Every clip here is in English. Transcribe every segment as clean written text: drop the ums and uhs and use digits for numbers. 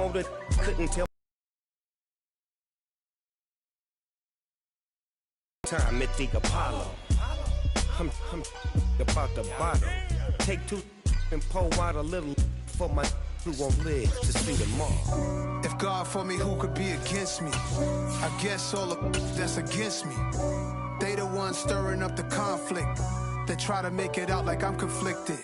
older, couldn't tell time at the Apollo. I'm about the bottle. Take two and pour out a little for my who won't live to see tomorrow. If God for me, who could be against me? I guess all the that's against me. They the ones stirring up the conflict. They try to make it out like I'm conflicted.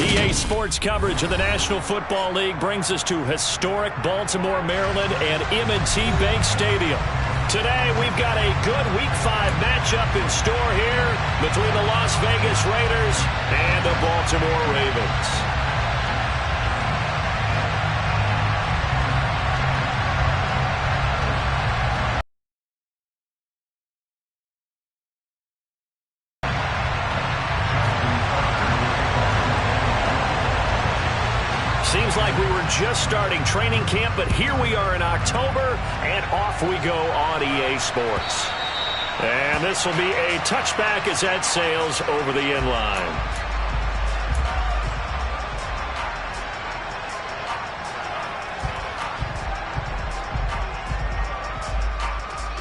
EA Sports coverage of the National Football League brings us to historic Baltimore, Maryland and M&T Bank Stadium. Today, we've got a good Week 5 matchup in store here between the Las Vegas Raiders and the Baltimore Ravens. Seems like we were just starting training camp, but here we are in October, and off we go on EA Sports. And this will be a touchback as that sails over the end line.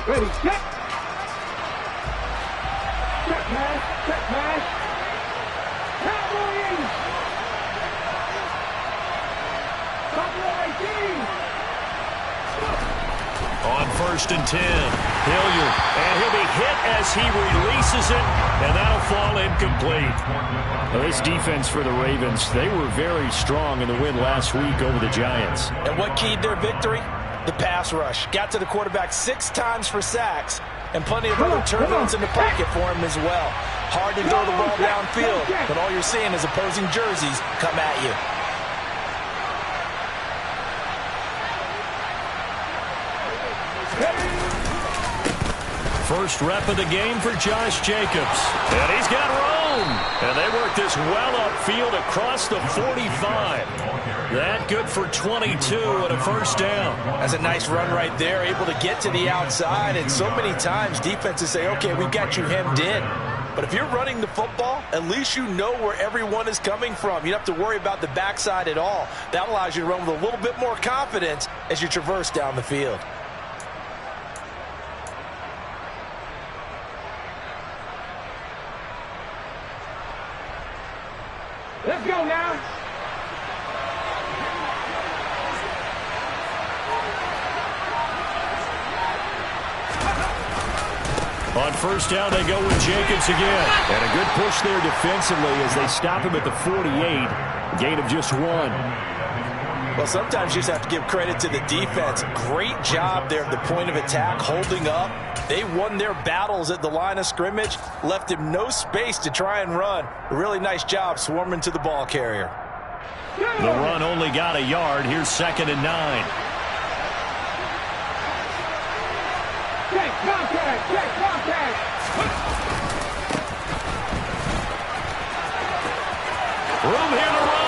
Ready, set. Set pass, set pass. Cowboys! On 1st and 10, Hilliard, and he'll be hit as he releases it, and that'll fall incomplete. Well, this defense for the Ravens, they were very strong in the win last week over the Giants. And what keyed their victory? The pass rush. Got to the quarterback 6 times for sacks, and plenty of other turbulence in the pocket for him as well. Hard to throw the ball downfield, but all you're seeing is opposing jerseys come at you. First rep of the game for Josh Jacobs. And he's got room. And they work this well upfield across the 45. That good for 22 and a first down. That's a nice run right there, able to get to the outside. And so many times defenses say, okay, we've got you hemmed in. But if you're running the football, at least you know where everyone is coming from. You don't have to worry about the backside at all. That allows you to run with a little bit more confidence as you traverse down the field. Let's go now. On first down, they go with Jacobs again. And a good push there defensively as they stop him at the 48. Gain of just 1. Well, sometimes you just have to give credit to the defense. Great job there at the point of attack, holding up. They won their battles at the line of scrimmage, left him no space to try and run. A really nice job swarming to the ball carrier. The run only got a yard. Here's 2nd and 9. Check contact, check contact. Room here to run.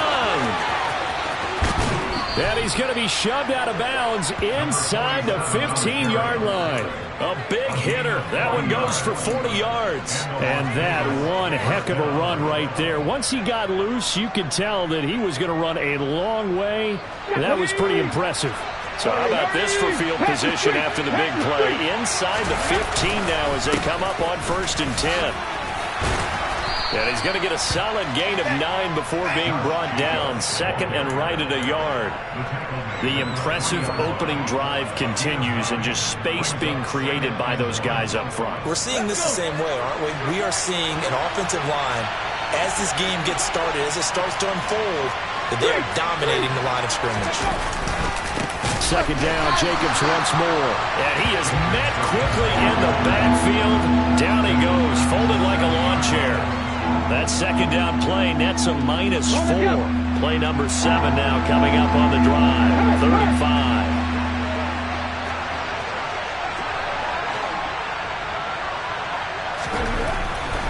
And he's going to be shoved out of bounds inside the 15-yard line. A big hitter. That one goes for 40 yards. And that one heck of a run right there. Once he got loose, you could tell that he was going to run a long way. That was pretty impressive. So how about this for field position after the big play? Inside the 15 now as they come up on 1st and 10. And he's going to get a solid gain of 9 before being brought down. 2nd and right at a yard. The impressive opening drive continues and just space being created by those guys up front. We're seeing this the same way, aren't we? We are seeing an offensive line, as this game gets started, as it starts to unfold, that they are dominating the line of scrimmage. 2nd down, Jacobs once more. And he is met quickly in the backfield. Down he goes, folded like a lawn chair. That 2nd down play nets a -4. Play number 7 now coming up on the drive. 3rd and 5.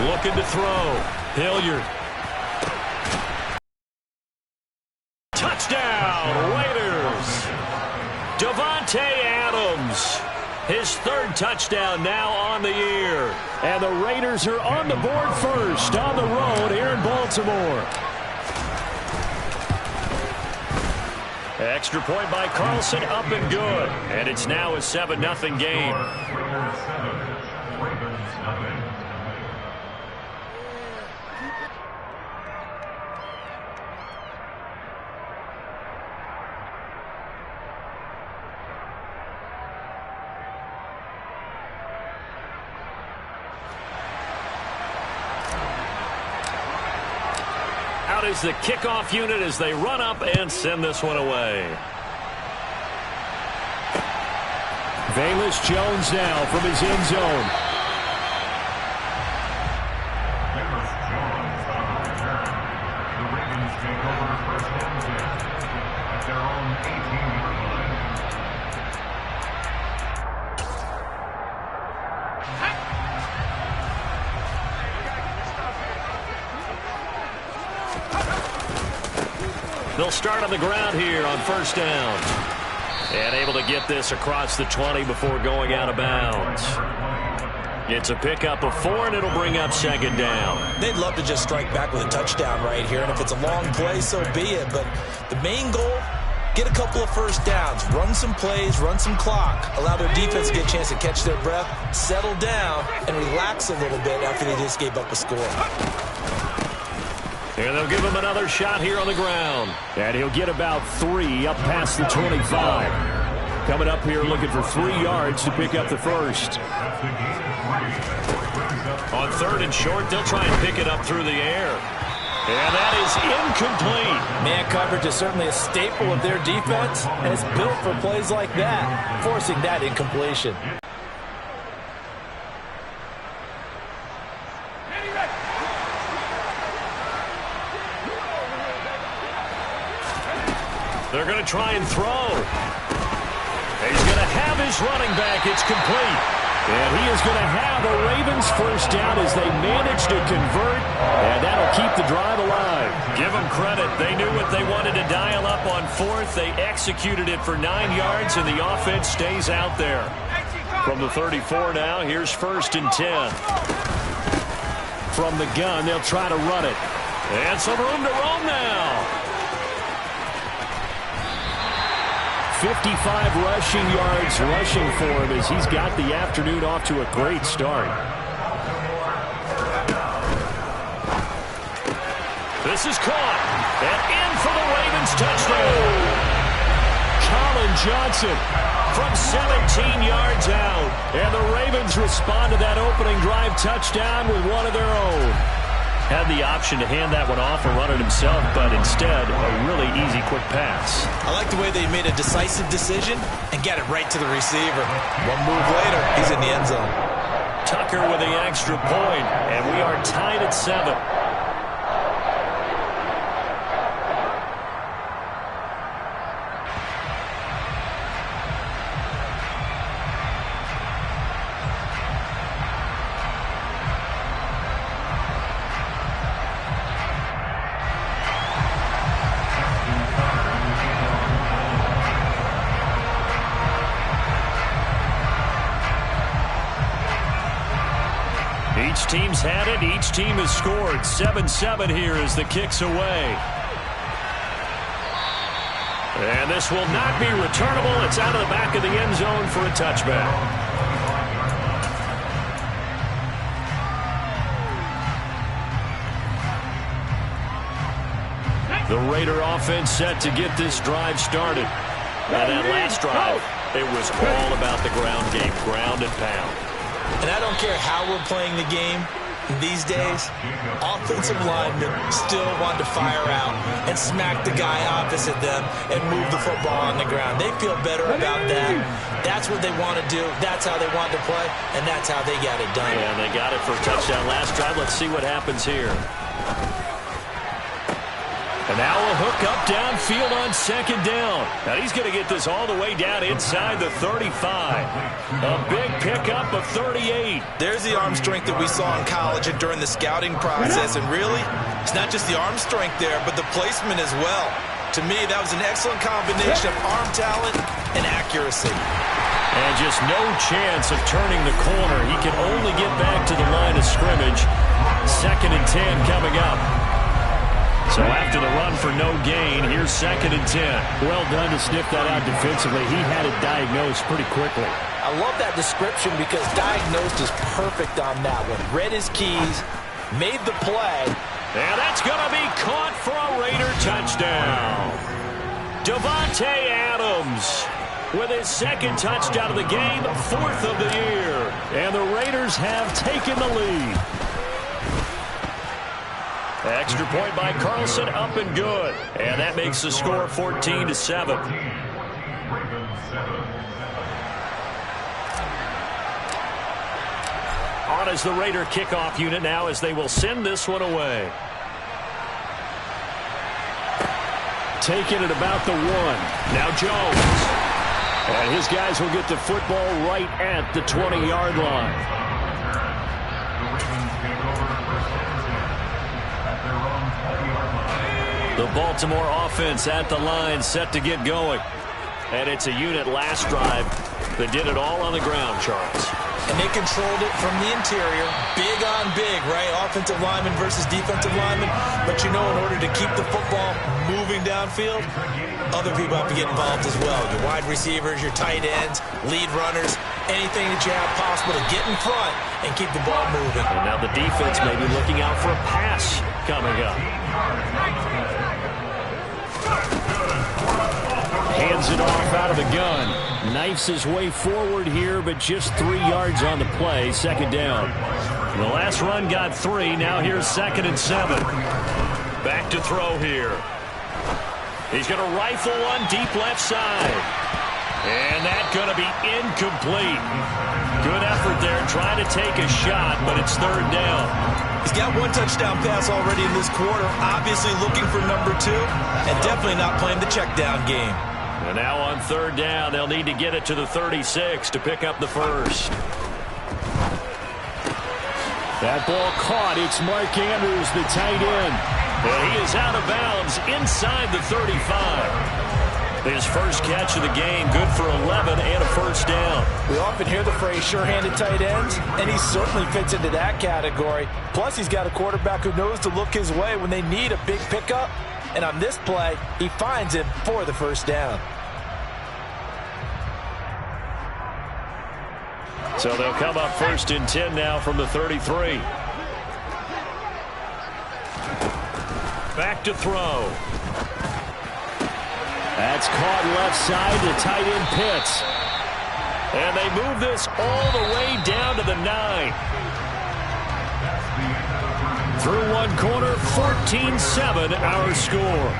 Looking to throw. Hilliard. Touchdown, Raiders. Devontae Davante Adams. His third touchdown now on the year. And the Raiders are on the board first on the road here in Baltimore. Extra point by Carlson, up and good. And it's now a 7-0 game. Out is the kickoff unit as they run up and send this one away. Velus Jones now from his end zone. The Ravens take over first and 10 at their own 18-yard line. They'll start on the ground here on first down. And able to get this across the 20 before going out of bounds. It's a pickup of 4, and it'll bring up second down. They'd love to just strike back with a touchdown right here, and if it's a long play, so be it. But the main goal, get a couple of first downs, run some plays, run some clock, allow their defense to get a chance to catch their breath, settle down, and relax a little bit after they just gave up a score. And they'll give him another shot here on the ground. And he'll get about 3 up past the 25. Coming up here looking for 3 yards to pick up the first. On third and short, they'll try and pick it up through the air. And that is incomplete. Man coverage is certainly a staple of their defense, and it's built for plays like that, forcing that incompletion. They're going to try and throw. He's going to have his running back. It's complete. And he is going to have a Ravens first down as they manage to convert. And that'll keep the drive alive. Give them credit. They knew what they wanted to dial up on fourth. They executed it for 9 yards, and the offense stays out there. From the 34 now, here's first and 10. From the gun, they'll try to run it. And some room to roam now. 55 rushing yards rushing for him as he's got the afternoon off to a great start. This is caught. And in for the Ravens touchdown. Colin Johnson from 17 yards out. And the Ravens respond to that opening drive touchdown with one of their own. Had the option to hand that one off and run it himself, but instead, a really easy, quick pass. I like the way they made a decisive decision and got it right to the receiver. One move later, he's in the end zone. Tucker with the extra point, and we are tied at 7. Each team's had it. Each team has scored. 7-7 here as the kick's away. And this will not be returnable. It's out of the back of the end zone for a touchback. The Raider offense set to get this drive started. And that last drive, it was all about the ground game, ground and pound. And I don't care how we're playing the game these days, offensive linemen still want to fire out and smack the guy opposite them and move the football on the ground. They feel better about that. That's what they want to do. That's how they want to play, and that's how they got it done. Yeah, and they got it for a touchdown last drive. Let's see what happens here. And now a hook up downfield on second down. Now he's going to get this all the way down inside the 35. A big pickup of 38. There's the arm strength that we saw in college and during the scouting process. And really, it's not just the arm strength there, but the placement as well. To me, that was an excellent combination of arm talent and accuracy. And just no chance of turning the corner. He can only get back to the line of scrimmage. 2nd and 10 coming up. So after the run for no gain, here's 2nd and 10. Well done to sniff that out defensively. He had it diagnosed pretty quickly. I love that description because diagnosed is perfect on that one. Read his keys, made the play. And that's going to be caught for a Raider touchdown. Davante Adams with his 2nd touchdown of the game, 4th of the year. And the Raiders have taken the lead. Extra point by Carlson, up and good. And that makes the score 14-7. On as the Raider kickoff unit now as they will send this one away. Taking it about the 1. Now Jones. And his guys will get the football right at the 20-yard line. The Baltimore offense at the line, set to get going. And it's a unit last drive that did it all on the ground, Charles. And they controlled it from the interior. Big on big, right? Offensive lineman versus defensive lineman. But you know, in order to keep the football moving downfield, other people have to get involved as well. Your wide receivers, your tight ends, lead runners, anything that you have possible to get in front and keep the ball moving. And now the defense may be looking out for a pass coming up. Hands it off out of the gun. Knifes his way forward here, but just 3 yards on the play. 2nd down. The last run got 3. Now here's 2nd and 7. Back to throw here. He's going to rifle one deep left side. And that's going to be incomplete. Good effort there trying to take a shot, but it's 3rd down. He's got 1 touchdown pass already in this quarter. Obviously looking for number 2 and definitely not playing the check down game. And now on 3rd down, they'll need to get it to the 36 to pick up the first. That ball caught. It's Mark Andrews, the tight end. And he is out of bounds inside the 35. His first catch of the game, good for 11 and a first down. We often hear the phrase sure-handed tight ends, and he certainly fits into that category. Plus, he's got a quarterback who knows to look his way when they need a big pickup. And on this play, he finds him for the first down. So they'll come up 1st and 10 now from the 33. Back to throw. That's caught left side to tight end Pitts. And they move this all the way down to the 9. Through one corner, 14-7 our score.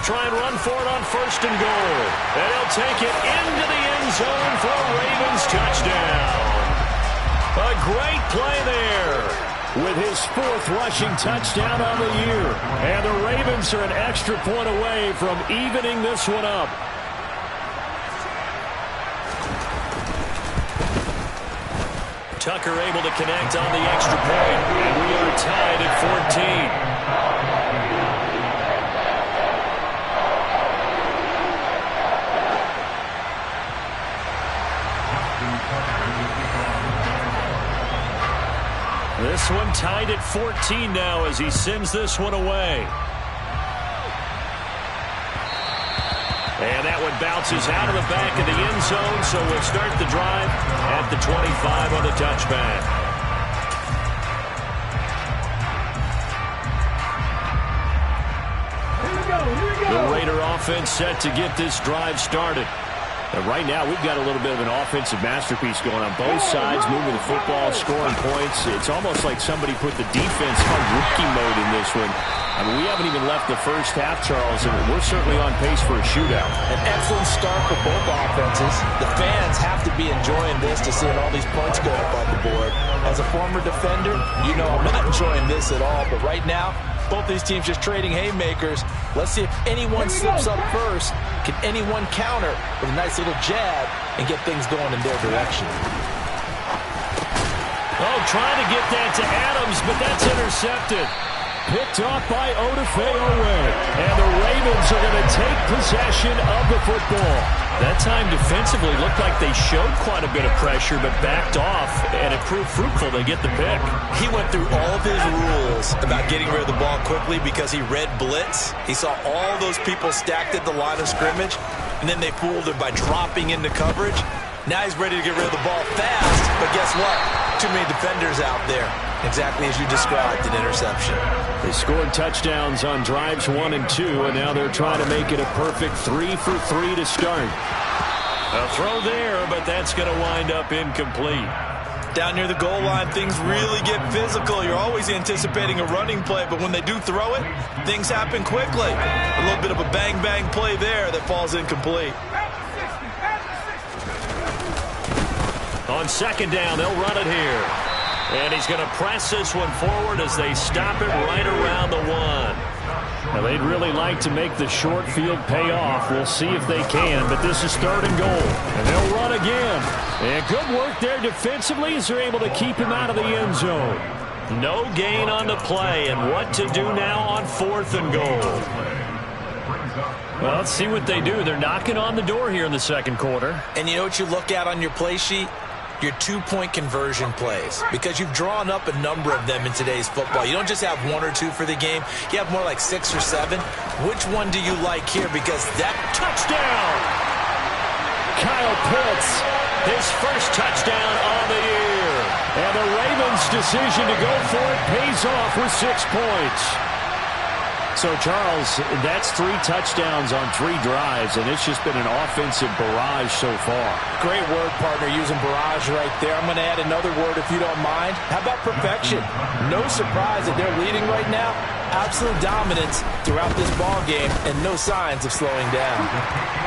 Try and run for it on 1st and goal. And he'll take it into the end zone for a Ravens touchdown. A great play there. With his 4th rushing touchdown on the year. And the Ravens are an extra point away from evening this one up. Tucker able to connect on the extra point. And we are tied at 14. This one tied at 14 now as he sends this one away. And that one bounces out of the back of the end zone, so we'll start the drive at the 25 on the touchback. Here we go. The Raider offense set to get this drive started. And right now, we've got a little bit of an offensive masterpiece going on both sides, moving the football, scoring points. It's almost like somebody put the defense on rookie mode in this one. I mean, we haven't even left the first half, Charles, and we're certainly on pace for a shootout. An excellent start for both offenses. The fans have to be enjoying this to seeing all these points go up on the board. As a former defender, you know I'm not enjoying this at all, but right now, both these teams just trading haymakers. Let's see if anyone slips up first. Can anyone counter with a nice little jab and get things going in their direction? Oh, trying to get that to Adams, but that's intercepted. Picked off by Odafe-Oweh. And the Ravens are going to take possession of the football. That time defensively looked like they showed quite a bit of pressure, but backed off, and it proved fruitful. They get the pick. He went through all of his rules about getting rid of the ball quickly because he read blitz. He saw all those people stacked at the line of scrimmage, and then they fooled him by dropping into coverage. Now he's ready to get rid of the ball fast, but guess what? Too many defenders out there. Exactly as you described, an interception. They scored touchdowns on drives 1 and 2, and now they're trying to make it a perfect 3 for 3 to start. A throw there, but that's going to wind up incomplete. Down near the goal line, things really get physical. You're always anticipating a running play, but when they do throw it, things happen quickly. A little bit of a bang-bang play there that falls incomplete. On second down, they'll run it here. And he's going to press this one forward as they stop it right around the 1. Now, they'd really like to make the short field pay off. We'll see if they can, but this is 3rd and goal. And they'll run again. And good work there defensively as they're able to keep him out of the end zone. No gain on the play, and what to do now on 4th and goal. Well, let's see what they do. They're knocking on the door here in the second quarter. And you know what you look at on your play sheet? Your 2-point conversion plays, because you've drawn up a number of them in today's football. You don't just have 1 or 2 for the game. You have more like 6 or 7. Which one do you like here? Because that touchdown! Kyle Pitts, his first touchdown on the year. And the Ravens' decision to go for it pays off with 6 points. So, Charles, that's 3 touchdowns on 3 drives, and it's just been an offensive barrage so far. Great word, partner, using barrage right there. I'm going to add another word if you don't mind. How about perfection? No surprise that they're leading right now. Absolute dominance throughout this ball game, and no signs of slowing down.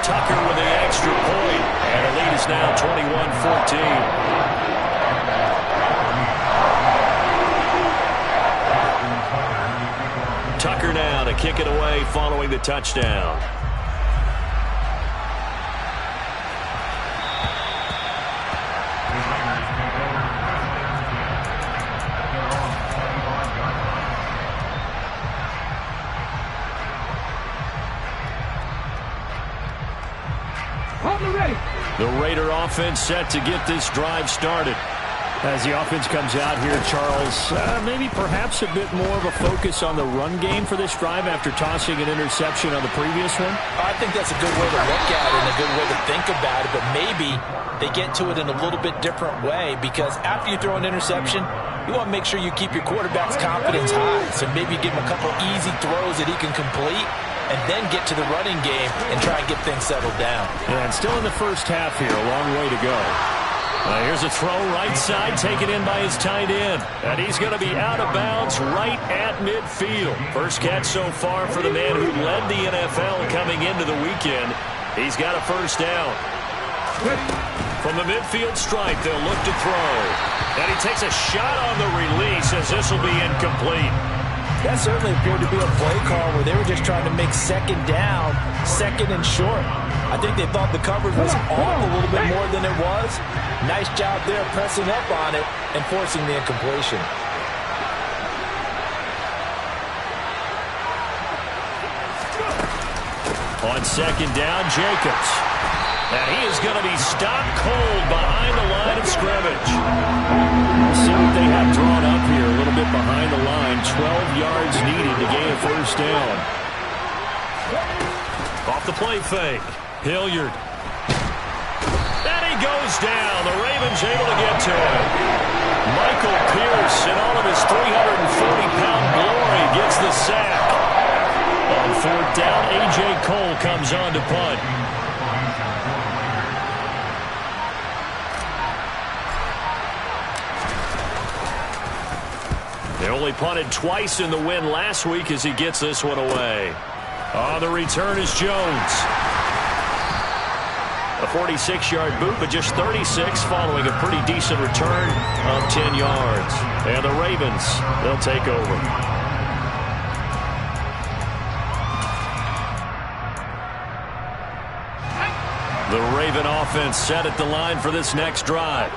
Tucker with the extra point, and the lead is now 21-14. Tucker now to kick it away following the touchdown. The Raider offense set to get this drive started. As the offense comes out here, Charles, maybe perhaps a bit more of a focus on the run game for this drive after tossing an interception on the previous one? I think that's a good way to look at it and a good way to think about it, but maybe they get to it in a little bit different way, because after you throw an interception, you want to make sure you keep your quarterback's confidence high. So maybe give him a couple easy throws that he can complete, and then get to the running game and try and get things settled down. And still in the first half here, a long way to go. Here's a throw right side, taken in by his tight end. And he's going to be out of bounds right at midfield. First catch so far for the man who led the NFL coming into the weekend. He's got a first down. From the midfield stripe, they'll look to throw. And he takes a shot on the release as this will be incomplete. That certainly appeared to be a play call where they were just trying to make second down, second and short. I think they thought the coverage was off a little bit more than it was. Nice job there pressing up on it and forcing the incompletion. On second down, Jacobs. And he is going to be stopped cold behind the line of scrimmage. We'll see what they have drawn up here. A little bit behind the line. 12 yards needed to gain a first down. Off the play fake. Hilliard. And he goes down. The Ravens able to get to him. Michael Pierce, in all of his 340-pound glory, gets the sack. On fourth down, A.J. Cole comes on to punt. only punted twice in the win last week as he gets this one away. On the return is Jones. A 46-yard boot, but just 36 following a pretty decent return of 10 yards. And the Ravens, they'll take over. The Raven offense set at the line for this next drive.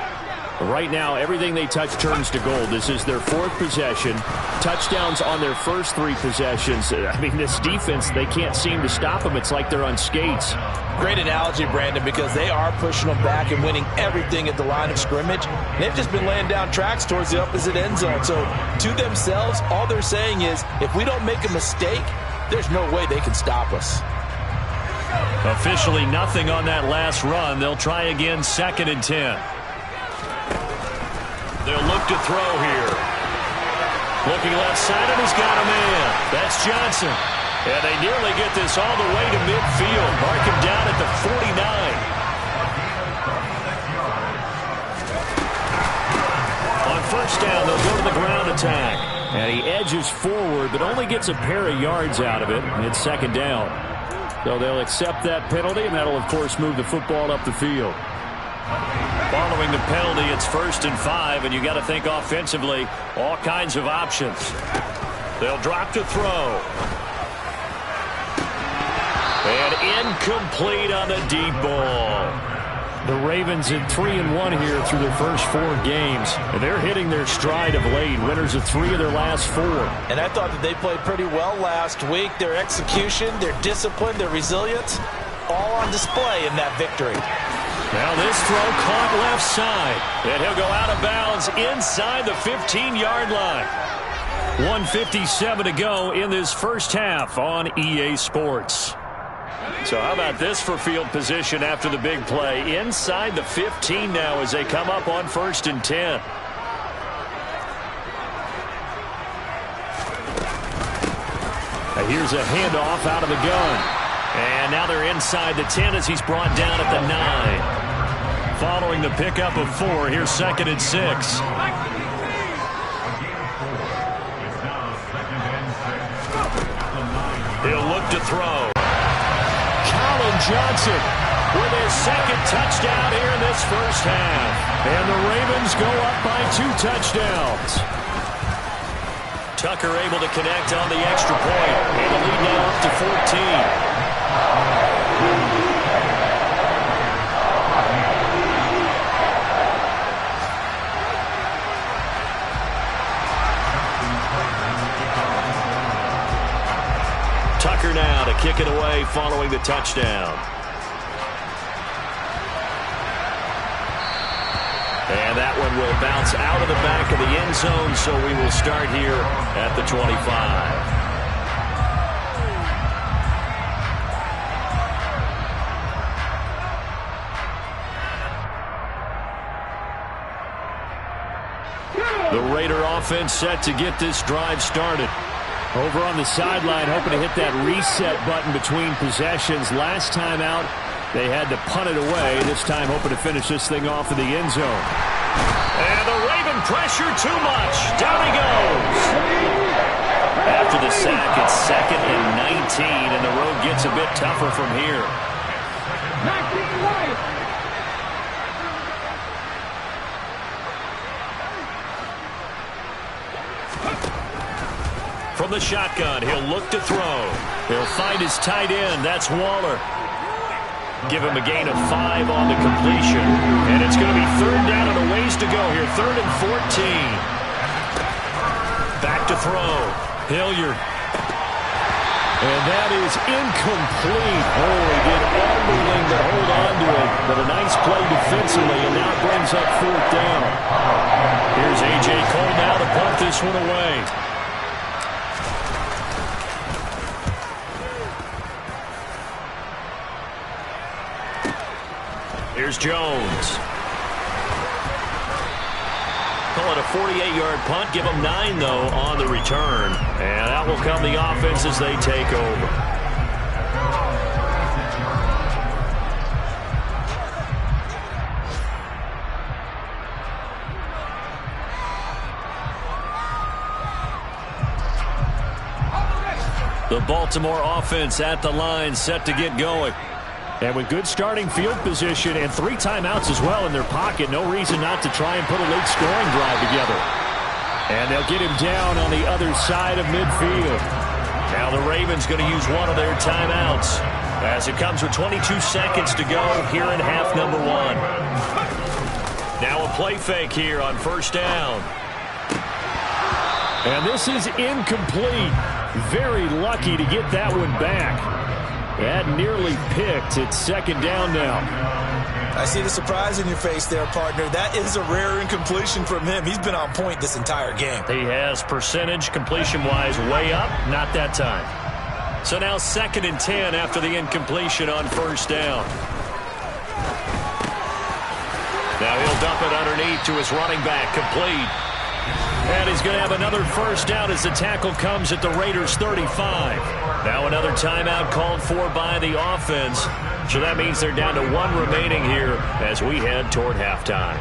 Right now, everything they touch turns to gold. This is their 4th possession. Touchdowns on their first 3 possessions. I mean, this defense, they can't seem to stop them. It's like they're on skates. Great analogy, Brandon, because they are pushing them back and winning everything at the line of scrimmage. They've just been laying down tracks towards the opposite end zone. So, to themselves, all they're saying is, if we don't make a mistake, there's no way they can stop us. Officially nothing on that last run. They'll try again, 2nd and 10. They'll look to throw here. Looking left side, and he's got a man. That's Johnson. And they nearly get this all the way to midfield. Mark him down at the 49. On first down, they'll go to the ground attack. And he edges forward, but only gets a pair of yards out of it. It's 2nd down. So they'll accept that penalty, and that'll, of course, move the football up the field. Following the penalty, it's 1st and 5, and you got to think offensively, all kinds of options. They'll drop to throw. And incomplete on the deep ball. The Ravens at 3-1 here through their first 4 games. And they're hitting their stride of late. Winners of 3 of their last 4. And I thought that they played pretty well last week. Their execution, their discipline, their resilience, all on display in that victory. Now this throw caught left side. And he'll go out of bounds inside the 15-yard line. 1:57 to go in this first half on EA Sports. So how about this for field position after the big play? Inside the 15 now as they come up on 1st and 10. Now here's a handoff out of the gun. And now they're inside the 10 as he's brought down at the 9. Following the pickup of 4, here's 2nd and 6. He'll look to throw. Johnson with his 2nd touchdown here in this first half. And the Ravens go up by 2 touchdowns. Tucker able to connect on the extra point. And the lead now up to 14. Tucker now to kick it away following the touchdown. And that one will bounce out of the back of the end zone, so we will start here at the 25. The Raider offense set to get this drive started. Over on the sideline, hoping to hit that reset button between possessions. Last time out, they had to punt it away. This time, hoping to finish this thing off in the end zone. And the Raven pressure too much. Down he goes. After the sack, it's 2nd and 19, and the road gets a bit tougher from here. 19 right. From the shotgun, he'll look to throw. He'll find his tight end. That's Waller. Give him a gain of 5 on the completion. And it's going to be 3rd down and a ways to go here. 3rd and 14. Back to throw. Hilliard. And that is incomplete. Oh, he did everything to hold on to it. But a nice play defensively, and now brings up 4th down. Here's A.J. Cole now to punt this one away. Here's Jones. Call it a 48-yard punt. Give them 9, though, on the return. And that will come the offense as they take over. The Baltimore offense at the line, set to get going. And with good starting field position and 3 timeouts as well in their pocket, no reason not to try and put a late scoring drive together. And they'll get him down on the other side of midfield. Now the Ravens going to use one of their timeouts as it comes with 22 seconds to go here in half number 1. Now a play fake here on first down. And this is incomplete. Very lucky to get that one back. That nearly picked. It's second down now. I see the surprise in your face there, partner. That is a rare incompletion from him. He's been on point this entire game. He has percentage completion-wise way up. Not that time. So now 2nd and 10 after the incompletion on first down. Now he'll dump it underneath to his running back, complete. And he's going to have another first down as the tackle comes at the Raiders' 35. Now another timeout called for by the offense. So that means they're down to 1 remaining here as we head toward halftime.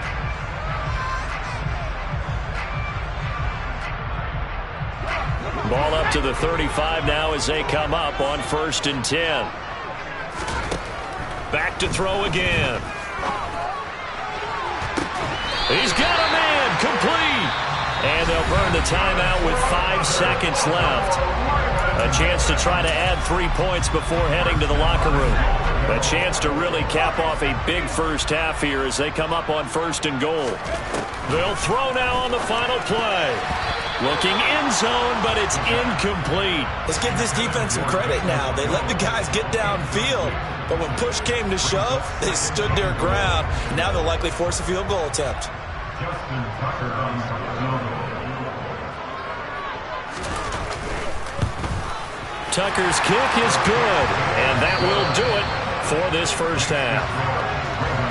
Ball up to the 35 now as they come up on 1st and 10. Back to throw again. He's got a man, complete. And they'll burn the timeout with 5 seconds left. A chance to try to add 3 points before heading to the locker room. A chance to really cap off a big first half here as they come up on 1st and goal. They'll throw now on the final play. Looking end zone, but it's incomplete. Let's give this defense some credit now. They let the guys get downfield. But when push came to shove, they stood their ground. Now they'll likely force a field goal attempt. Justin Tucker on field goal. Tucker's kick is good, and that will do it for this first half.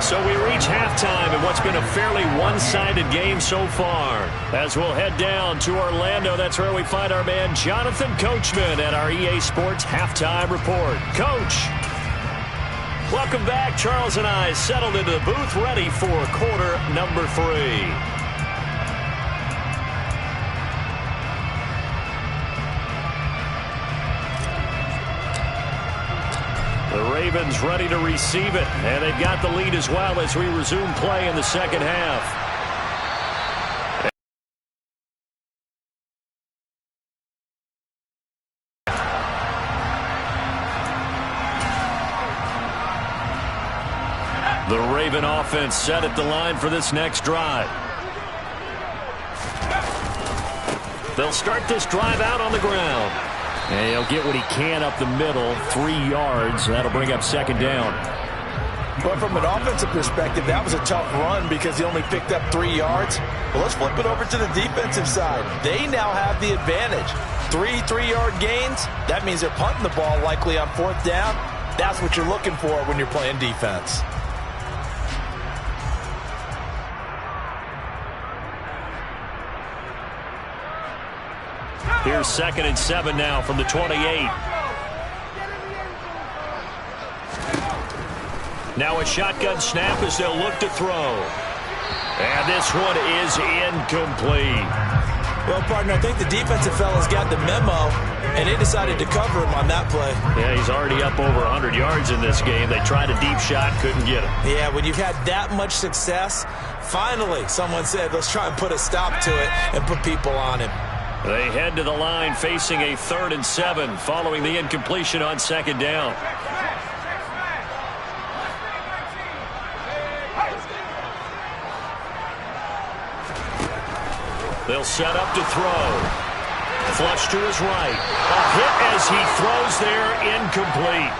So we reach halftime in what's been a fairly one-sided game so far. As we'll head down to Orlando, that's where we find our man Jonathan Coachman at our EA Sports Halftime Report. Coach, welcome back. Charles and I settled into the booth ready for quarter number 3. The Ravens ready to receive it, and they've got the lead as well as we resume play in the second half. The Raven offense set at the line for this next drive. They'll start this drive out on the ground. And he'll get what he can up the middle, 3 yards. That'll bring up second down. But from an offensive perspective, that was a tough run because he only picked up 3 yards. Well, let's flip it over to the defensive side. They now have the advantage. 3 3-yard gains. That means they're punting the ball likely on 4th down. That's what you're looking for when you're playing defense. Here's 2nd and 7 now from the 28. Now a shotgun snap as they'll look to throw. And this one is incomplete. Well, partner, I think the defensive fellas got the memo, and they decided to cover him on that play. Yeah, he's already up over 100 yards in this game. They tried a deep shot, couldn't get him. Yeah, when you've had that much success, finally someone said, let's try and put a stop to it and put people on him. They head to the line facing a 3rd and 7 following the incompletion on 2nd down. They'll set up to throw. Flush to his right. A hit as he throws there, incomplete.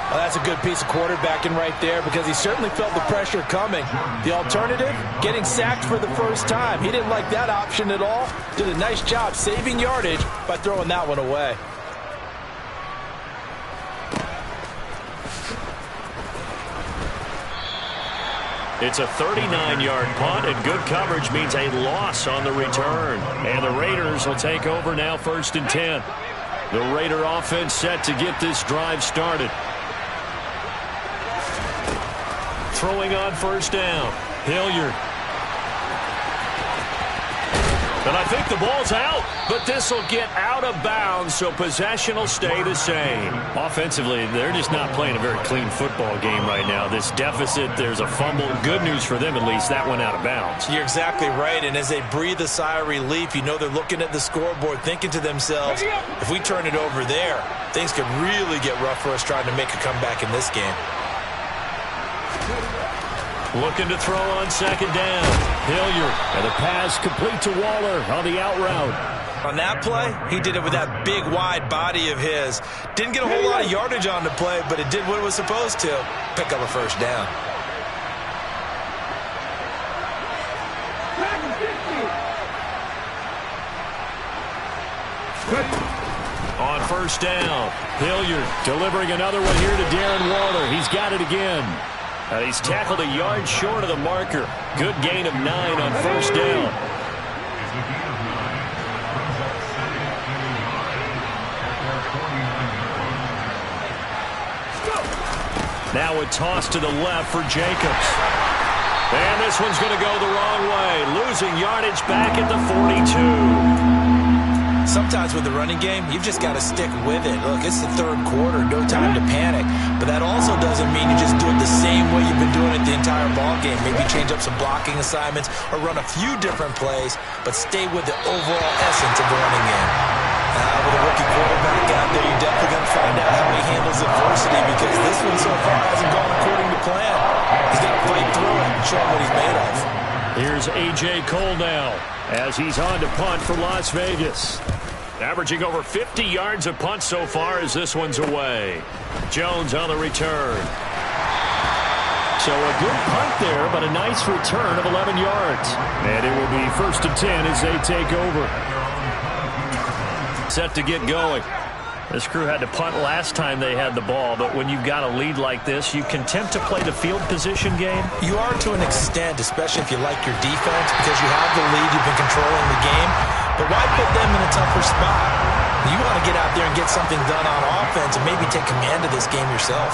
Well, that's a good piece of quarterbacking right there because he certainly felt the pressure coming. The alternative, getting sacked for the first time. He didn't like that option at all. Did a nice job saving yardage by throwing that one away. It's a 39-yard punt, and good coverage means a loss on the return. And the Raiders will take over now 1st and 10. The Raider offense set to get this drive started. Throwing on 1st down. Hilliard. And I think the ball's out, but this will get out of bounds, so possession will stay the same. Offensively, they're just not playing a very clean football game right now. This deficit, there's a fumble. Good news for them, at least. That went out of bounds. You're exactly right, and as they breathe a sigh of relief, you know they're looking at the scoreboard, thinking to themselves, if we turn it over there, things could really get rough for us trying to make a comeback in this game. Looking to throw on second down. Hilliard, and the pass complete to Waller on the out route. On that play, he did it with that big, wide body of his. Didn't get a whole lot of yardage on the play, but it did what it was supposed to. Pick up a first down. On first down, Hilliard delivering another one here to Darren Waller. He's got it again. And he's tackled a yard short of the marker. Good gain of 9 on first down. Now a toss to the left for Jacobs. And this one's going to go the wrong way. Losing yardage back at the 42. Sometimes with the running game, you've just got to stick with it. Look, it's the third quarter, no time to panic. But that also doesn't mean you just do it the same way you've been doing it the entire ball game. Maybe change up some blocking assignments or run a few different plays, but stay with the overall essence of the running game. With a rookie quarterback out there, you're definitely going to find out how he handles adversity, because this one so far hasn't gone according to plan. He's got to fight through it and show him what he's made of. Here's A.J. Cole now as he's on to punt for Las Vegas. Averaging over 50 yards a punt so far as this one's away. Jones on the return. So a good punt there, but a nice return of 11 yards. And it will be 1st and 10 as they take over. Set to get going. This crew had to punt last time they had the ball, but when you've got a lead like this, you content to play the field position game? You are to an extent, especially if you like your defense, because you have the lead, you've been controlling the game. But why put them in a tougher spot? You want to get out there and get something done on offense and maybe take command of this game yourself.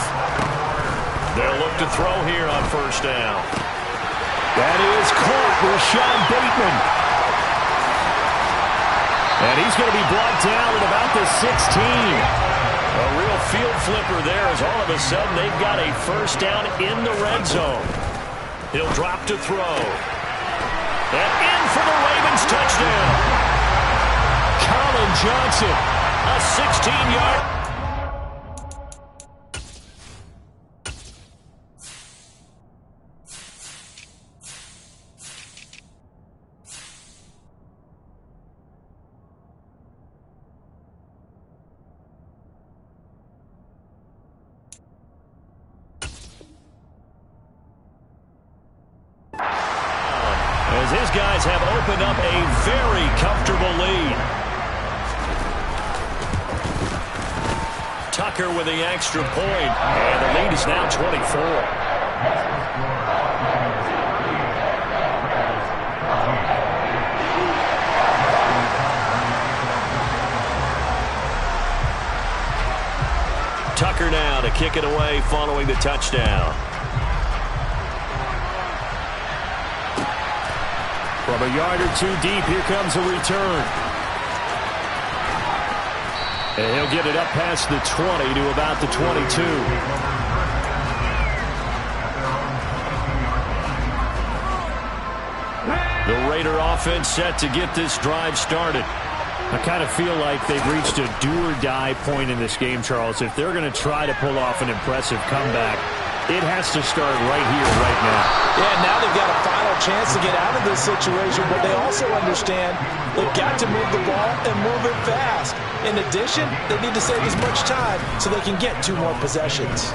They'll look to throw here on first down. That is caught with Sean Bateman. And he's going to be brought down at about the 16. A real field flipper there, as all of a sudden they've got a first down in the red zone. He'll drop to throw. And in for the Ravens touchdown. Colin Johnson, a 16-yard. As his guys have opened up a very comfortable lead. Tucker with the extra point, and the lead is now 24. Tucker now to kick it away following the touchdown. From a yard or two deep, here comes a return. And he'll get it up past the 20 to about the 22. The Raider offense set to get this drive started. I kind of feel like they've reached a do-or-die point in this game, Charles. If they're going to try to pull off an impressive comeback, it has to start right here, right now. Yeah, now they've got a final chance to get out of this situation, but they also understand they've got to move the ball and move it fast. In addition, they need to save as much time so they can get 2 more possessions.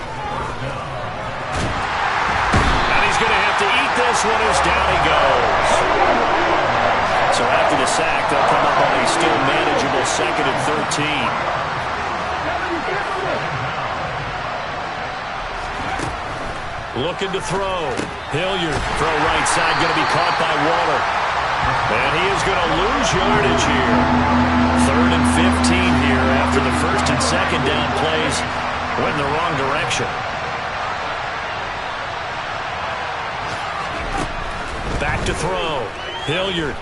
And he's going to have to eat this one as down he goes. So after the sack, they'll come up on a still manageable 2nd and 13. Looking to throw. Hilliard, throw right side, going to be caught by Waller. And he is going to lose yardage here. 3rd and 15 here after the 1st and 2nd down plays went in the wrong direction. Back to throw. Hilliard.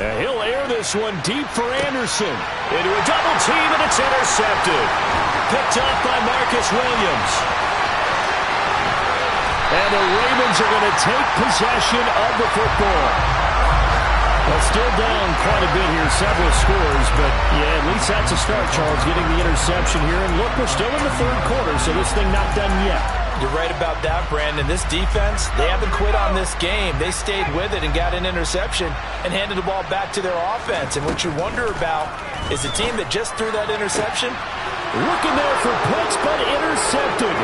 And he'll air this one deep for Anderson. Into a double team, and it's intercepted. Picked up by Marcus Williams. And the Ravens are going to take possession of the football. Well, still down quite a bit here, several scores, but yeah, at least that's a start, Charles, getting the interception here. And look, we're still in the third quarter, so this thing not done yet. You're right about that, Brandon. This defense, they haven't quit on this game. They stayed with it and got an interception and handed the ball back to their offense. And what you wonder about is the team that just threw that interception. Looking there for Pitts, but intercepted.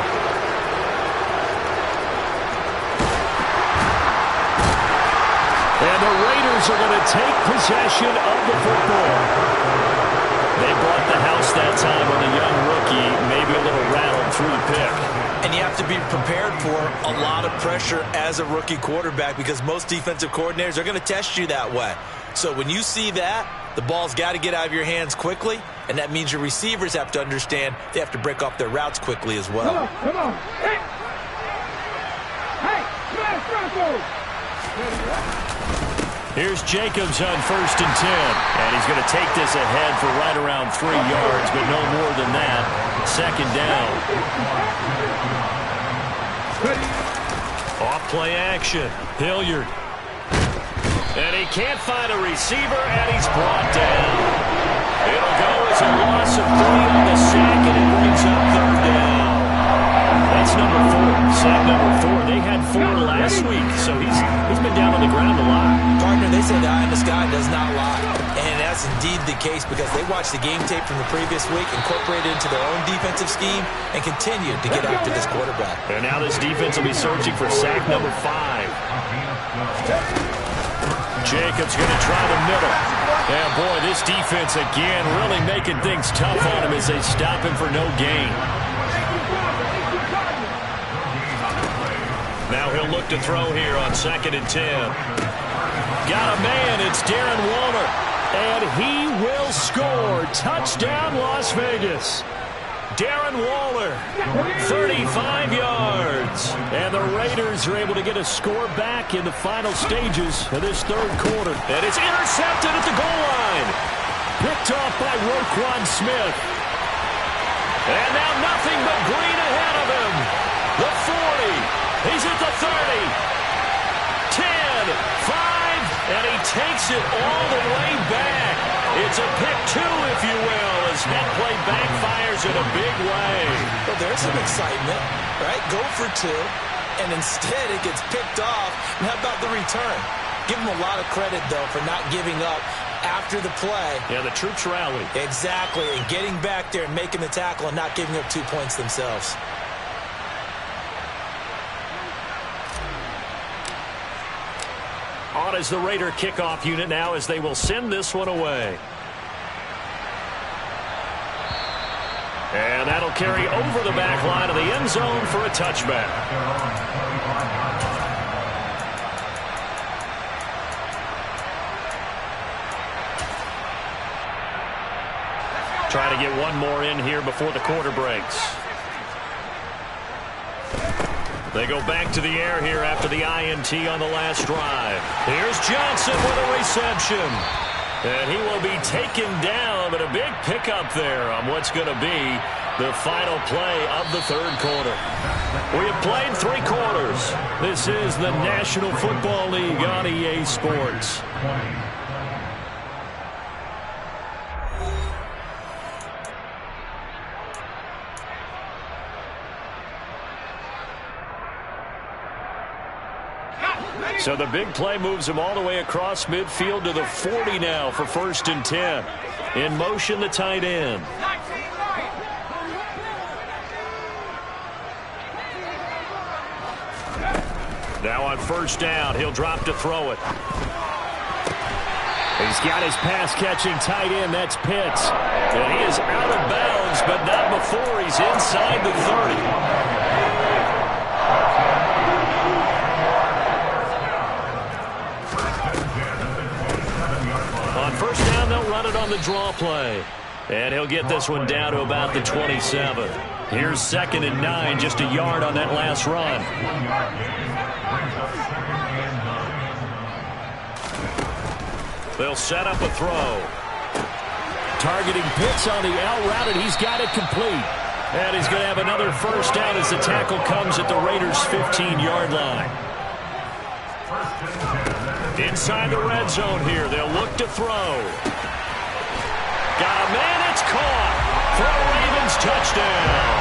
And the Raiders are going to take possession of the football. They brought the house that time on the young rookie, maybe a little rattled through the pick. And you have to be prepared for a lot of pressure as a rookie quarterback because most defensive coordinators are going to test you that way. So when you see that, the ball's got to get out of your hands quickly, and that means your receivers have to understand they have to break off their routes quickly as well. Come on. Hey! Hey! Smash Bronco! Here's Jacobs on 1st and 10. And he's going to take this ahead for right around 3 yards, but no more than that. 2nd down. Off play action. Hilliard. And he can't find a receiver, and he's brought down. It'll go as a loss of 3 on the sack, and it brings up 3rd down. That's number 4. Sack number 4. They had 4 last week, so he's been down on the ground a lot. Partner, they say the eye in the sky does not lie. And that's indeed the case because they watched the game tape from the previous week, incorporated it into their own defensive scheme, and continued to get after this quarterback. And now this defense will be searching for sack number 5. Jacobs going to try the middle. And boy, this defense again really making things tough on him as they stop him for no gain. Now he'll look to throw here on 2nd and 10. Got a man, it's Darren Waller. And he will score. Touchdown, Las Vegas. Darren Waller, 35 yards. And the Raiders are able to get a score back in the final stages of this 3rd quarter. And it's intercepted at the goal line. Picked off by Roquan Smith. And now nothing but green ahead of him. The 40. He's at the 30. 10, 5, and he takes it all the way back. It's a pick 2, if you will, as that play backfires in a big way. Well, there's some excitement, right? Go for 2, and instead it gets picked off. And how about the return? Give him a lot of credit, though, for not giving up after the play. Yeah, the troops rally. Exactly, and getting back there and making the tackle and not giving up 2 points themselves. On as the Raider kickoff unit now as they will send this one away. And that'll carry over the back line of the end zone for a touchback. Try to get one more in here before the quarter breaks. They go back to the air here after the INT on the last drive. Here's Johnson with a reception. And he will be taken down, but a big pickup there on what's going to be the final play of the 3rd quarter. We have played 3 quarters. This is the National Football League on EA Sports. So the big play moves him all the way across midfield to the 40 now for 1st and 10. In motion, the tight end. Now on 1st down, he'll drop to throw it. He's got his pass-catching tight end, that's Pitts. And he is out of bounds, but not before he's inside the 30. On 1st down, they'll run it on the draw play. And he'll get this one down to about the 27. Here's 2nd and 9, just a yard on that last run. They'll set up a throw. Targeting Pitts on the out route, and he's got it complete. And he's going to have another first down as the tackle comes at the Raiders' 15-yard line. Inside the red zone here, they'll look to throw. Got a man, it's caught for a Ravens touchdown.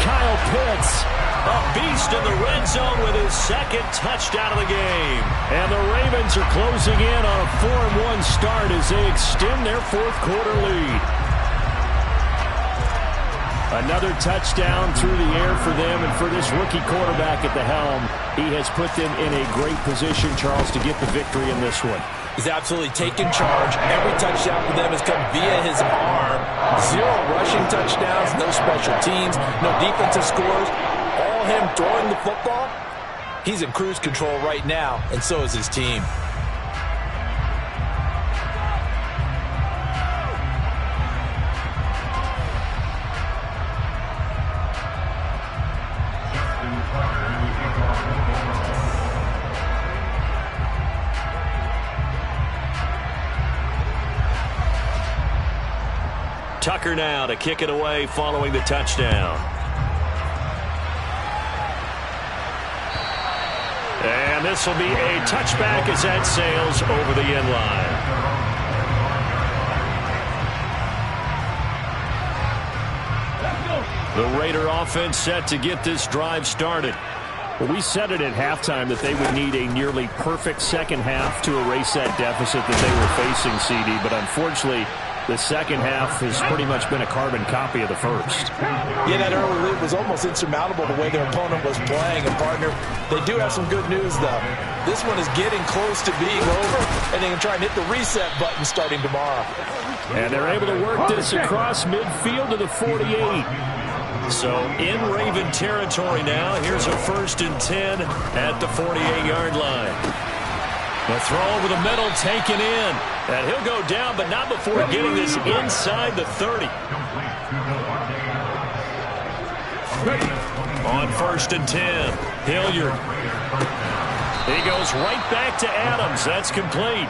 Kyle Pitts, a beast in the red zone with his second touchdown of the game. And the Ravens are closing in on a 4-1 start as they extend their fourth quarter lead. Another touchdown through the air for them, and for this rookie quarterback at the helm, he has put them in a great position, Charles, to get the victory in this one. He's absolutely taken charge. Every touchdown for them has come via his arm. 0 rushing touchdowns, no special teams, no defensive scores. All him throwing the football. He's in cruise control right now, and so is his team. Tucker now to kick it away following the touchdown. And this will be a touchback as that sails over the end line. The Raider offense set to get this drive started. Well, we said it at halftime that they would need a nearly perfect second half to erase that deficit that they were facing, CD, but unfortunately, the second half has pretty much been a carbon copy of the first. Yeah, that early lead was almost insurmountable the way their opponent was playing. And, partner, they do have some good news, though. This one is getting close to being over, and they can try and hit the reset button starting tomorrow. And they're able to work this across midfield to the 48. So in Raven territory now. Here's a 1st and 10 at the 48-yard line. The throw over the middle taken in. And he'll go down, but not before getting this inside the 30. On 1st and 10, Hilliard. He goes right back to Adams. That's complete.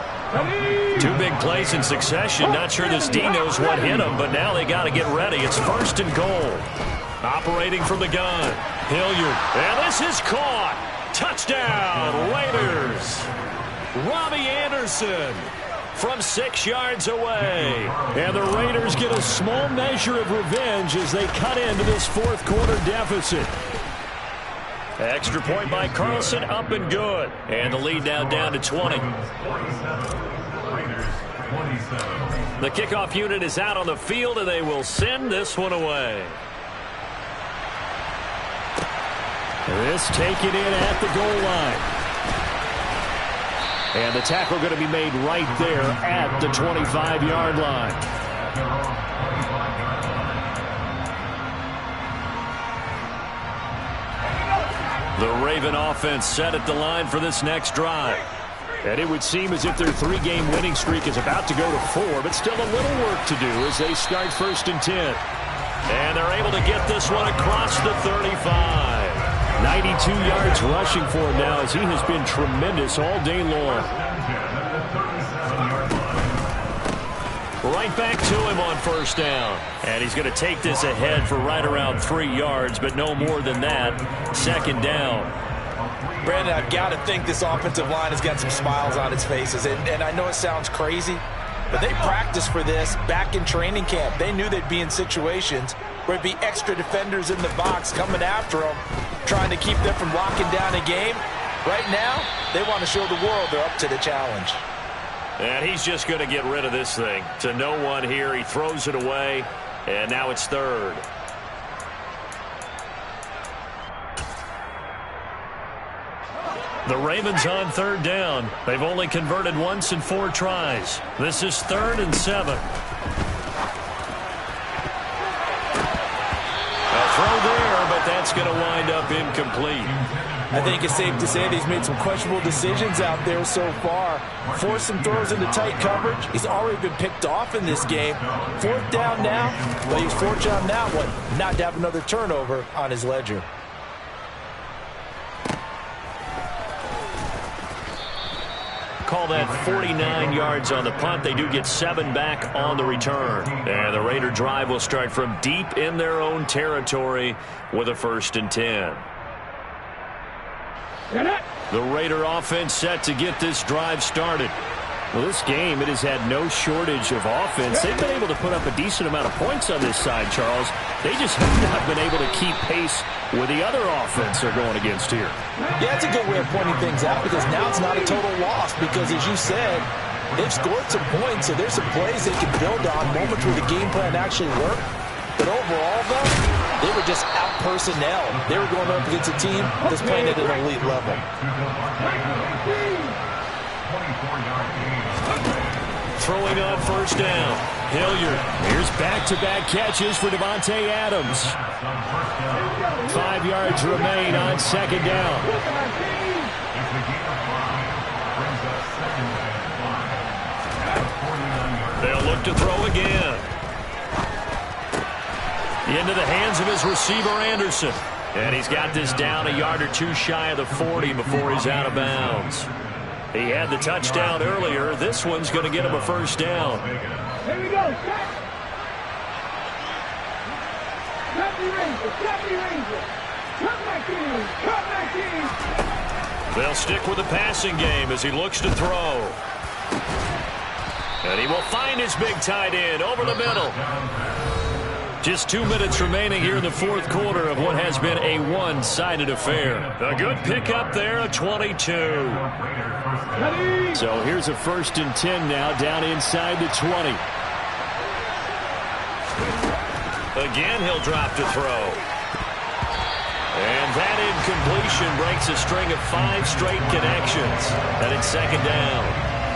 2 big plays in succession. Not sure this D knows what hit him, but now they got to get ready. It's 1st and goal. Operating from the gun, Hilliard. And this is caught. Touchdown, Raiders. Robbie Anderson from 6 yards away. And the Raiders get a small measure of revenge as they cut into this fourth quarter deficit. Extra point by Carlson, up and good. And the lead now down to 20. The kickoff unit is out on the field, and they will send this one away. This taken in at the goal line. And the tackle going to be made right there at the 25-yard line. The Raven offense set at the line for this next drive. And it would seem as if their 3-game winning streak is about to go to 4, but still a little work to do as they start 1st and 10. And they're able to get this one across the 35. 92 yards rushing for him now as he has been tremendous all day long. Right back to him on 1st down. And he's going to take this ahead for right around 3 yards, but no more than that. 2nd down. Brandon, I've got to think this offensive line has got some smiles on its faces. And I know it sounds crazy, but they practiced for this back in training camp. They knew they'd be in situations where it'd be extra defenders in the box coming after them, trying to keep them from locking down a game. Right now, they want to show the world they're up to the challenge. And he's just going to get rid of this thing. To no one here. He throws it away, and now it's 3rd. The Ravens on 3rd down. They've only converted once in 4 tries. This is 3rd and 7. Throw there, but that's going to wind up incomplete. I think it's safe to say that he's made some questionable decisions out there so far. Forced some throws into tight coverage. He's already been picked off in this game. 4th down now. Well, he's fortunate on that one not to have another turnover on his ledger. Call that 49 yards on the punt. They do get 7 back on the return. And the Raider drive will start from deep in their own territory with a 1st and 10. The Raider offense set to get this drive started. Well, this game, it has had no shortage of offense. They've been able to put up a decent amount of points on this side, Charles. They just have not been able to keep pace with the other offense they're going against here. Yeah, it's a good way of pointing things out because now it's not a total loss because, as you said, they've scored some points, so there's some plays they can build on, moments where the game plan actually worked. But overall, though, they were just out-personnel. They were going up against a team that's playing at an elite level. Throwing on 1st down. Hilliard. Here's back-to-back catches for Davante Adams. 5 yards remain on 2nd down. They'll look to throw again. Into the hands of his receiver, Anderson. And he's got this down a yard or two shy of the 40 before he's out of bounds. He had the touchdown earlier. This one's going to get him a 1st down. Here we go. Come back in. They'll stick with the passing game as he looks to throw. And he will find his big tight end over the middle. Just 2 minutes remaining here in the 4th quarter of what has been a one-sided affair. A good pickup there, a 22. So here's a 1st and 10 now, down inside the 20. Again, he'll drop to throw. And that incompletion breaks a string of 5 straight connections. And it's 2nd down.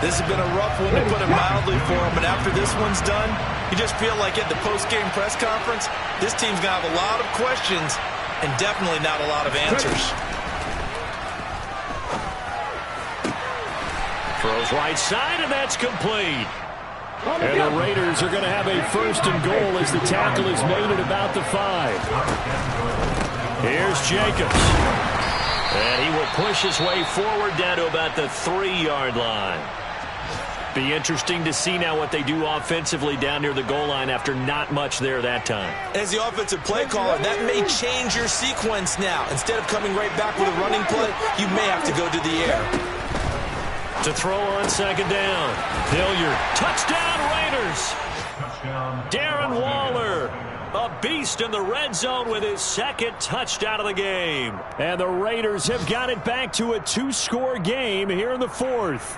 This has been a rough one, to put it mildly, for him. But after this one's done, you just feel like at the post-game press conference, this team's going to have a lot of questions and definitely not a lot of answers. Throws right side, and that's complete. And the Raiders are going to have a 1st and goal as the tackle is made at about the 5. Here's Jacobs. And he will push his way forward down to about the 3-yard line. Be interesting to see now what they do offensively down near the goal line after not much there that time. As the offensive play caller, that may change your sequence now. Instead of coming right back with a running play, you may have to go to the air. To throw on 2nd down. Hilliard. Touchdown, Raiders. Darren Waller, a beast in the red zone with his 2nd touchdown of the game. And the Raiders have got it back to a 2-score game here in the 4th.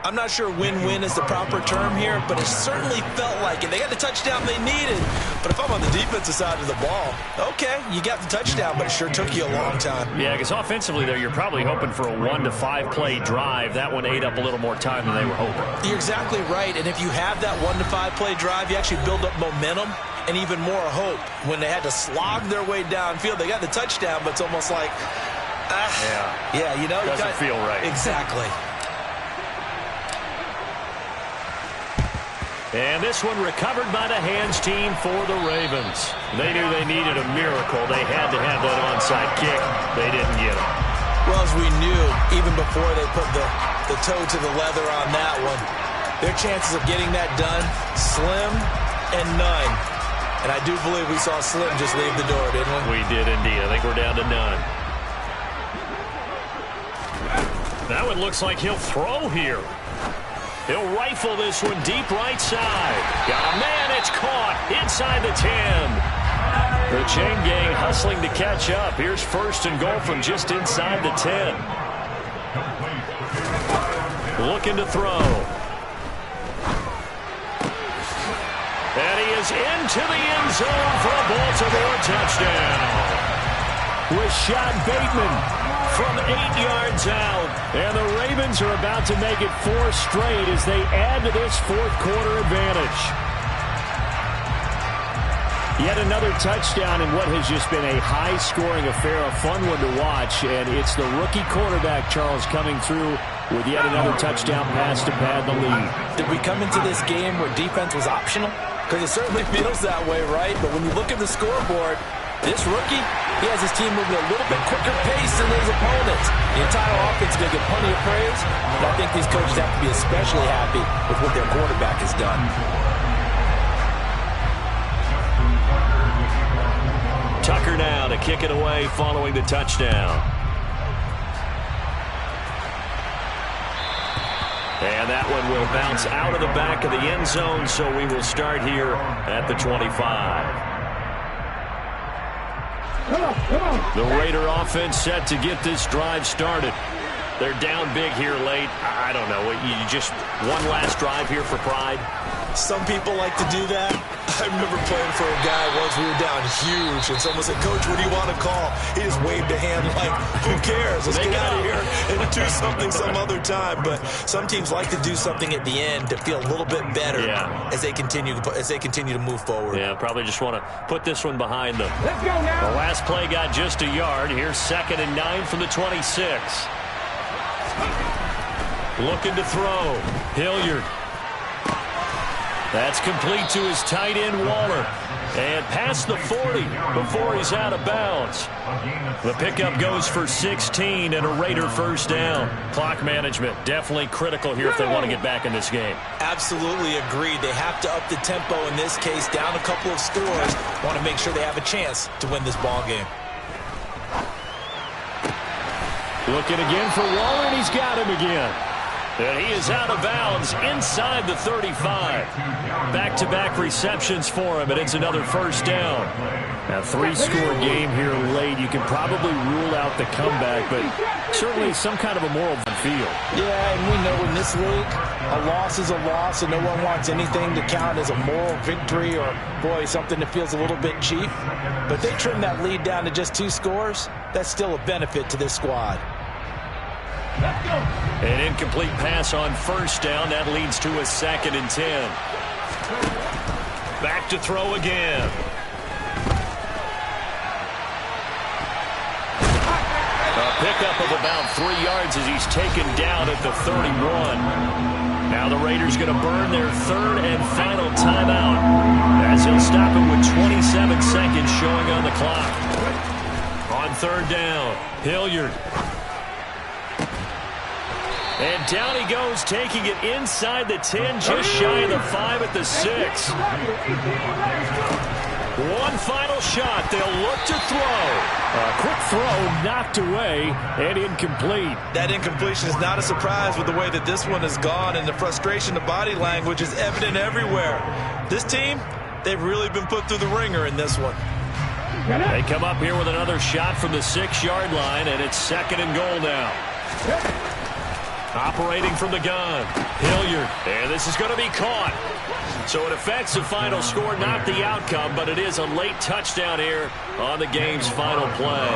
I'm not sure win-win is the proper term here, but it certainly felt like it. They got the touchdown they needed. But if I'm on the defensive side of the ball, okay, you got the touchdown, but it sure took you a long time. Yeah, because offensively there, you're probably hoping for a 1 to 5 play drive. That one ate up a little more time than they were hoping. You're exactly right, and if you have that 1 to 5 play drive, you actually build up momentum and even more hope. When they had to slog their way downfield, they got the touchdown, but it's almost like, yeah, you know. Doesn't feel right. Exactly. And this one recovered by the hands team for the Ravens. They knew they needed a miracle. They had to have that onside kick. They didn't get it. Well, as we knew, even before they put the toe to the leather on that one, their chances of getting that done, slim and none. And I do believe we saw Slim just leave the door, didn't we? We did indeed. I think we're down to none. That one looks like he'll throw here. He'll rifle this one deep right side. Got a man, it's caught inside the 10. The chain gang hustling to catch up. Here's 1st and goal from just inside the 10. Looking to throw. And he is into the end zone for a Baltimore touchdown. Rashad Bateman from 8 yards out. And the Ravens are about to make it 4 straight as they add to this 4th quarter advantage. Yet another touchdown in what has just been a high-scoring affair, a fun one to watch. And it's the rookie quarterback, Charles, coming through with yet another touchdown pass to pad the lead. Did we come into this game where defense was optional? Because it certainly feels that way, right? But when you look at the scoreboard, This rookie, he has his team moving a little bit quicker pace than his opponents. The entire offense is going to get plenty of praise, and I think these coaches have to be especially happy with what their quarterback has done. Tucker now to kick it away following the touchdown. And that one will bounce out of the back of the end zone, so we will start here at the 25. The Raider offense set to get this drive started. They're down big here late. I don't know. You just one last drive here for pride? Some people like to do that. I remember playing for a guy once. We were down huge, and someone said, "Coach, what do you want to call?" He just waved a hand like, "Who cares? Let's get out of here and do something some other time." But some teams like to do something at the end to feel a little bit better as they continue to move forward. Yeah, probably just want to put this one behind them. Let's go now. The last play got just a yard. Here's 2nd and 9 from the 26. Looking to throw. Hilliard. That's complete to his tight end, Waller. And past the 40 before he's out of bounds. The pickup goes for 16 and a Raider first down. Clock management definitely critical here if they want to get back in this game. Absolutely agreed. They have to up the tempo in this case, down a couple of scores. Want to make sure they have a chance to win this ball game. Looking again for Waller, and he's got him again. And he is out of bounds inside the 35. Back-to-back receptions for him, and it's another first down. A 3-score game here late. You can probably rule out the comeback, but certainly some kind of a moral field. Yeah, and we know in this league, a loss is a loss, and no one wants anything to count as a moral victory or, boy, something that feels a little bit cheap. But they trim that lead down to just 2 scores. That's still a benefit to this squad. An incomplete pass on first down. That leads to a 2nd and 10. Back to throw again. A pickup of about 3 yards as he's taken down at the 31. Now the Raiders going to burn their 3rd and final timeout as he'll stop it with 27 seconds showing on the clock. On 3rd down, Hilliard. And down he goes, taking it inside the 10, just shy of the 5 at the 6. One final shot. They'll look to throw. A quick throw knocked away and incomplete. That incompletion is not a surprise with the way that this one has gone, and the frustration of body language is evident everywhere. This team, they've really been put through the ringer in this one. They come up here with another shot from the 6-yard line, and it's 2nd and goal now. Operating from the gun, Hilliard, and this is going to be caught. So it affects the final score, not the outcome, but it is a late touchdown here on the game's final play.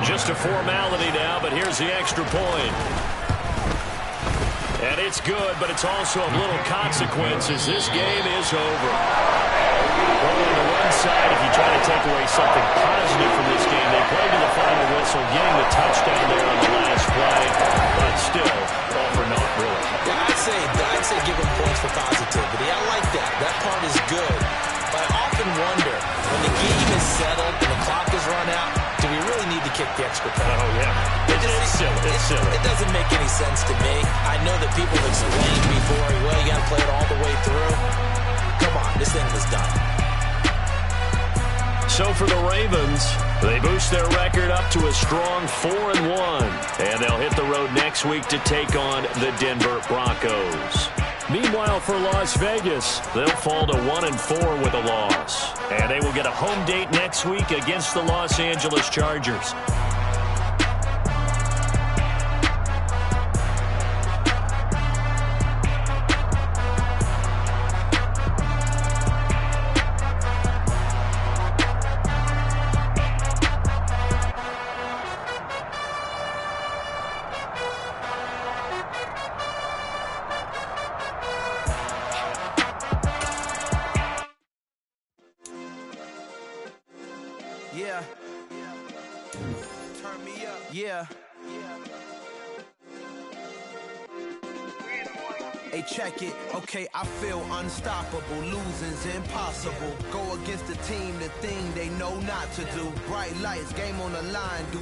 Just a formality now, but here's the extra point. And it's good, but it's also of little consequence as this game is over. Well, on the one side, if you try to take away something positive from this game, they played to the final whistle, getting the touchdown there on the last play, but still, all for naught, really. Yeah, I'd say give them points for positivity. I like that. That part is good. But I often wonder, when the game is settled and the clock is run out, do we really need to kick the extra point? Oh, yeah. It's silly. It's silly. It doesn't make any sense to me. I know that people have explained before, well, you got to play it all the way through. Come on, this thing was done. So for the Ravens, they boost their record up to a strong 4-1. And they'll hit the road next week to take on the Denver Broncos. Meanwhile, for Las Vegas, they'll fall to 1-4 with a loss. And they will get a home date next week against the Los Angeles Chargers. Yeah. Turn me up. Yeah. Hey, check it. Okay, I feel unstoppable. Losing's impossible. Go against the team, the thing they know not to do. Bright lights, game on the line. Do